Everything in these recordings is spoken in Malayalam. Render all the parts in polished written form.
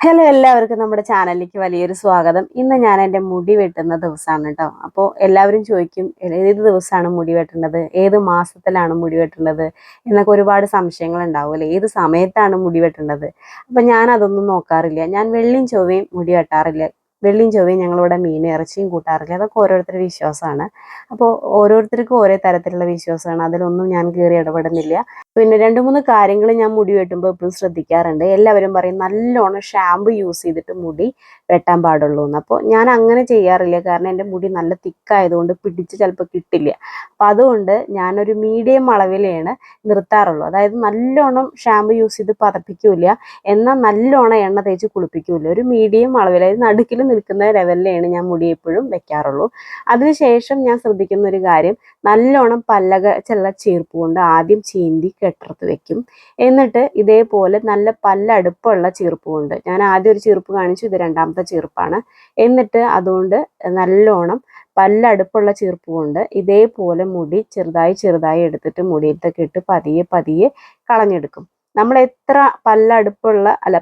ഹലോ, എല്ലാവർക്കും നമ്മുടെ ചാനലിലേക്ക് വലിയൊരു സ്വാഗതം. ഇന്ന് ഞാൻ എൻ്റെ മുടി വെട്ടുന്ന ദിവസമാണ് കേട്ടോ. അപ്പോൾ എല്ലാവരും ചോദിക്കും ഏത് ദിവസമാണ് മുടി വെട്ടുന്നത്, ഏത് മാസത്തിലാണ് മുടി വെട്ടുന്നത് എന്നൊക്കെ ഒരുപാട് സംശയങ്ങൾ ഉണ്ടാവുമല്ലോ. ഏത് സമയത്താണ് മുടി വെട്ടുന്നത്? അപ്പം ഞാൻ അതൊന്നും നോക്കാറില്ല. ഞാൻ വെള്ളിയും ചൊവ്വയും മുടി വെട്ടാറില്ല. വെള്ളിയും ചൊവ്വയും ഞങ്ങളിവിടെ മീനും ഇറച്ചിയും കൂട്ടാറില്ല. അതൊക്കെ ഓരോരുത്തരുടെ വിശ്വാസമാണ്. അപ്പോൾ ഓരോരുത്തർക്കും ഓരോ തരത്തിലുള്ള വിശ്വാസമാണ്. അതിലൊന്നും ഞാൻ കയറി ഇടപെടുന്നില്ല. പിന്നെ 2-3 കാര്യങ്ങൾ ഞാൻ മുടി വെട്ടുമ്പോൾ എപ്പോഴും ശ്രദ്ധിക്കാറുണ്ട്. എല്ലാവരും പറയും നല്ലോണം ഷാമ്പു യൂസ് ചെയ്തിട്ട് മുടി വെട്ടാൻ പാടുള്ളൂ എന്ന്. അപ്പോൾ ഞാൻ അങ്ങനെ ചെയ്യാറില്ല. കാരണം എൻ്റെ മുടി നല്ല തിക്കായതുകൊണ്ട് പിടിച്ച് ചിലപ്പോൾ കിട്ടില്ല. അപ്പം അതുകൊണ്ട് ഞാനൊരു മീഡിയം അളവിലാണ് നിർത്താറുള്ളൂ. അതായത് നല്ലോണം ഷാമ്പു യൂസ് ചെയ്ത് പതപ്പിക്കൂല, എന്നാൽ നല്ലോണം എണ്ണ തേച്ച് കുളിപ്പിക്കൂല. ഒരു മീഡിയം അളവിൽ, അതായത് നടുക്കിൽ നിൽക്കുന്ന ലെവലിലാണ് ഞാൻ മുടി എപ്പോഴും വെക്കാറുള്ളൂ. അതിനുശേഷം ഞാൻ ശ്രദ്ധിക്കുന്ന ഒരു കാര്യം, നല്ലോണം പല്ലകച്ചുള്ള ചീർപ്പ് കൊണ്ട് ആദ്യം ചീന്തി കെട്ടർത്ത് വെക്കും. എന്നിട്ട് ഇതേപോലെ നല്ല പല്ലടുപ്പമുള്ള ചീർപ്പ് കൊണ്ട്, ഞാൻ ആദ്യം ഒരു ചീർപ്പ് കാണിച്ചു, ഇത് രണ്ടാമത്തെ ചീർപ്പാണ്. എന്നിട്ട് അതുകൊണ്ട് നല്ലോണം പല്ലടുപ്പുള്ള ചീർപ്പ് കൊണ്ട് ഇതേപോലെ മുടി ചെറുതായി എടുത്തിട്ട് മുടിയിലത്തൊക്കെ ഇട്ട് പതിയെ പതിയെ കളഞ്ഞെടുക്കും. നമ്മൾ എത്ര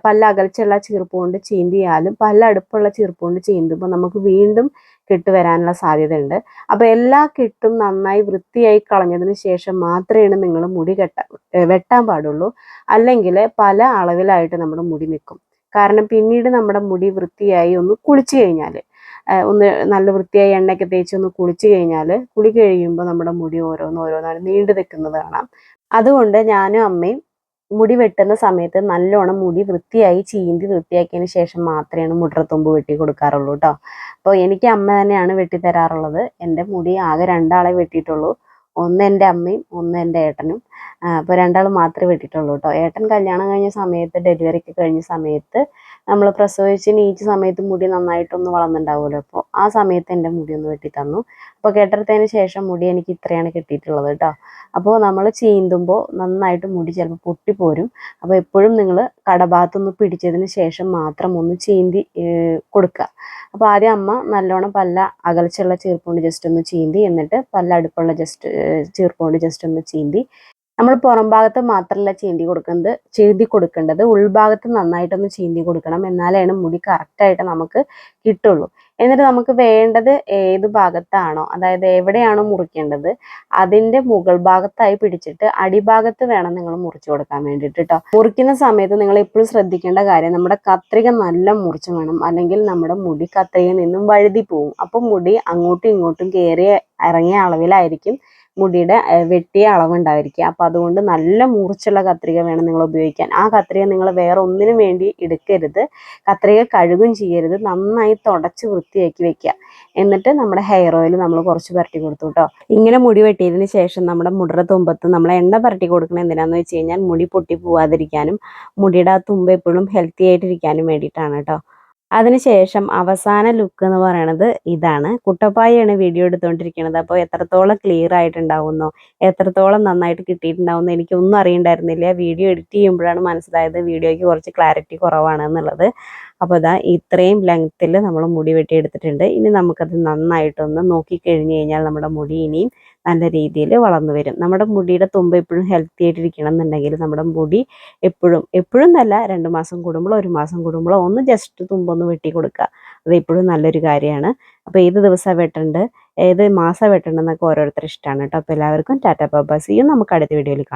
പല്ലകൽച്ചുള്ള ചീർപ്പ് കൊണ്ട് ചീന്തിയാലും പല്ലടുപ്പുള്ള ചീർപ്പ് കൊണ്ട് ചീന്തുമ്പോൾ നമുക്ക് വീണ്ടും കെട്ട് വരാനുള്ള സാധ്യതയുണ്ട്. അപ്പോൾ എല്ലാ കെട്ടും നന്നായി വൃത്തിയായി കളഞ്ഞതിന് ശേഷം മാത്രമേ നിങ്ങൾ മുടി വെട്ടാൻ പാടുള്ളൂ. അല്ലെങ്കിൽ പല അളവിലായിട്ട് നമ്മുടെ മുടി നിൽക്കും. കാരണം പിന്നീട് നമ്മുടെ മുടി വൃത്തിയായി ഒന്ന് കുളിച്ചു കഴിഞ്ഞാൽ, ഒന്ന് നല്ല വൃത്തിയായി എണ്ണയൊക്കെ തേച്ച് ഒന്ന് കുളിച്ചു കഴിഞ്ഞാൽ, കുളി കഴിയുമ്പോൾ നമ്മുടെ മുടി ഓരോന്നോരോന്നാണ് നീണ്ടു നിൽക്കുന്നത് കാണാം. അതുകൊണ്ട് ഞാനും അമ്മയും മുടി വെട്ടുന്ന സമയത്ത് നല്ലോണം മുടി വൃത്തിയായി ചീന്തി വൃത്തിയാക്കിയതിന് ശേഷം മാത്രമേ മുടിറത്തുമ്പ് വെട്ടി കൊടുക്കാറുള്ളൂ കേട്ടോ. അപ്പോൾ എനിക്ക് അമ്മ തന്നെയാണ് വെട്ടി തരാറുള്ളത്. എൻ്റെ മുടി ആകെ 2 ആളെ വെട്ടിയിട്ടുള്ളൂ. ഒന്ന് എൻ്റെ അമ്മയും ഒന്ന് എൻ്റെ ഏട്ടനും. അപ്പോൾ 2 ആൾ മാത്രമേ വെട്ടിയിട്ടുള്ളൂ കേട്ടോ. ഏട്ടൻ കല്യാണം കഴിഞ്ഞ സമയത്ത്, ഡെലിവറിക്ക് കഴിഞ്ഞ സമയത്ത്, നമ്മൾ പ്രസവിച്ച് നീച്ച സമയത്ത് മുടി നന്നായിട്ടൊന്ന് വളർന്നുണ്ടാവുമല്ലോ. അപ്പോൾ ആ സമയത്ത് എൻ്റെ മുടി ഒന്ന് വെട്ടി തന്നു. അപ്പോൾ കെട്ടെടുത്തതിന് ശേഷം മുടി എനിക്ക് ഇത്രയാണ് കിട്ടിയിട്ടുള്ളത് കേട്ടോ. അപ്പോൾ നമ്മൾ ചീന്തുമ്പോൾ നന്നായിട്ട് മുടി ചിലപ്പോൾ പൊട്ടിപ്പോരും. അപ്പോൾ എപ്പോഴും നിങ്ങൾ കടഭാഗത്തൊന്ന് പിടിച്ചതിന് ശേഷം മാത്രം ഒന്ന് ചീന്തി കൊടുക്കുക. അപ്പോൾ ആദ്യം അമ്മ നല്ലോണം പല്ല അകൽച്ചുള്ള ചീർപ്പുകൊണ്ട് ജസ്റ്റ് ഒന്ന് ചീന്തി, എന്നിട്ട് പല്ല അടുപ്പുള്ള ചീർപ്പുകൊണ്ട് ജസ്റ്റ് ഒന്ന് ചീന്തി. നമ്മൾ പുറം ഭാഗത്ത് മാത്രമല്ല ചീന്തി കൊടുക്കേണ്ടത്, ഉൾഭാഗത്ത് നന്നായിട്ടൊന്ന് ചീന്തി കൊടുക്കണം. എന്നാലാണ് മുടി കറക്റ്റായിട്ട് നമുക്ക് കിട്ടുള്ളൂ. എന്നിട്ട് നമുക്ക് വേണ്ടത് ഏത് ഭാഗത്താണോ, അതായത് എവിടെയാണോ മുറിക്കേണ്ടത് അതിൻ്റെ മുകൾ ഭാഗത്തായി പിടിച്ചിട്ട് അടിഭാഗത്ത് വേണം നിങ്ങൾ മുറിച്ചു കൊടുക്കാൻ വേണ്ടിയിട്ട് കേട്ടോ. മുറിക്കുന്ന സമയത്ത് നിങ്ങൾ എപ്പോഴും ശ്രദ്ധിക്കേണ്ട കാര്യം, നമ്മുടെ കത്രിക നല്ല മുറിച്ച് വേണം, അല്ലെങ്കിൽ നമ്മുടെ മുടി കത്രികയിൽ നിന്നും വഴുതി പോവും. അപ്പം മുടി അങ്ങോട്ടും ഇങ്ങോട്ടും കയറി ഇറങ്ങിയ അളവിലായിരിക്കും മുടിയുടെ വെട്ടിയ അളവുണ്ടായിരിക്കുക. അപ്പോൾ അതുകൊണ്ട് നല്ല മൂർച്ചുള്ള കത്രിക വേണം നിങ്ങൾ ഉപയോഗിക്കാൻ. ആ കത്രിക നിങ്ങൾ വേറെ ഒന്നിനും വേണ്ടി എടുക്കരുത്. കത്രിക കഴുകും ചെയ്യരുത്. നന്നായി തുടച്ച് വൃത്തിയാക്കി വെക്കുക. എന്നിട്ട് നമ്മുടെ ഹെയർ ഓയിൽ നമ്മൾ കുറച്ച് പുരട്ടി കൊടുത്തു കേട്ടോ. ഇങ്ങനെ മുടി വെട്ടിയതിന് ശേഷം നമ്മുടെ മുടിയുടെ തുമ്പത്ത് നമ്മൾ എണ്ണ പുരട്ടി കൊടുക്കുന്നത് എന്തിനാന്ന് വെച്ച് കഴിഞ്ഞാൽ, മുടി പൊട്ടി പോവാതിരിക്കാനും മുടിയുടെ ആ തുമ്പ് എപ്പോഴും ഹെൽത്തി ആയിട്ടിരിക്കാനും വേണ്ടിയിട്ടാണ് കേട്ടോ. അതിനുശേഷം അവസാന ലുക്ക് എന്ന് പറയണത് ഇതാണ്. കുട്ടപ്പായാണ് വീഡിയോ എടുത്തുകൊണ്ടിരിക്കുന്നത്. അപ്പോൾ എത്രത്തോളം ക്ലിയർ ആയിട്ടുണ്ടാവുന്നോ, എത്രത്തോളം നന്നായിട്ട് കിട്ടിയിട്ടുണ്ടാവുന്നോ എനിക്കൊന്നും അറിയണ്ടായിരുന്നില്ല. വീഡിയോ എഡിറ്റ് ചെയ്യുമ്പോഴാണ് മനസ്സിലായത് വീഡിയോയ്ക്ക് കുറച്ച് ക്ലാരിറ്റി കുറവാണ് എന്നുള്ളത്. അപ്പോൾ ഇതാ ഇത്രയും ലെങ്ത്തിൽ നമ്മൾ മുടി വെട്ടി എടുത്തിട്ടുണ്ട്. ഇനി നമുക്കത് നന്നായിട്ടൊന്ന് നോക്കിക്കഴിഞ്ഞ് കഴിഞ്ഞാൽ നമ്മുടെ മുടി ഇനിയും നല്ല രീതിയിൽ വളർന്നു വരും. നമ്മുടെ മുടിയുടെ തുമ്പ് എപ്പോഴും ഹെൽത്തി ആയിട്ടിരിക്കണം എന്നുണ്ടെങ്കിൽ നമ്മുടെ മുടി എപ്പോഴും നല്ല 2 മാസം കൂടുമ്പോഴോ 1 മാസം കൂടുമ്പോഴോ ഒന്ന് ജസ്റ്റ് തുമ്പൊന്ന് വെട്ടി കൊടുക്കുക. അത് എപ്പോഴും നല്ലൊരു കാര്യമാണ്. അപ്പോൾ ഏത് ദിവസമാണ് വെട്ടേണ്ടത്, ഏത് മാസം വെട്ടേണ്ടതെന്നൊക്കെ ഓരോരുത്തർ ഇഷ്ടമാണ് കേട്ടോ. അപ്പോൾ എല്ലാവർക്കും ta-ta bye bye. See you. നമുക്ക് അടുത്ത വീഡിയോയിൽ കാണാം.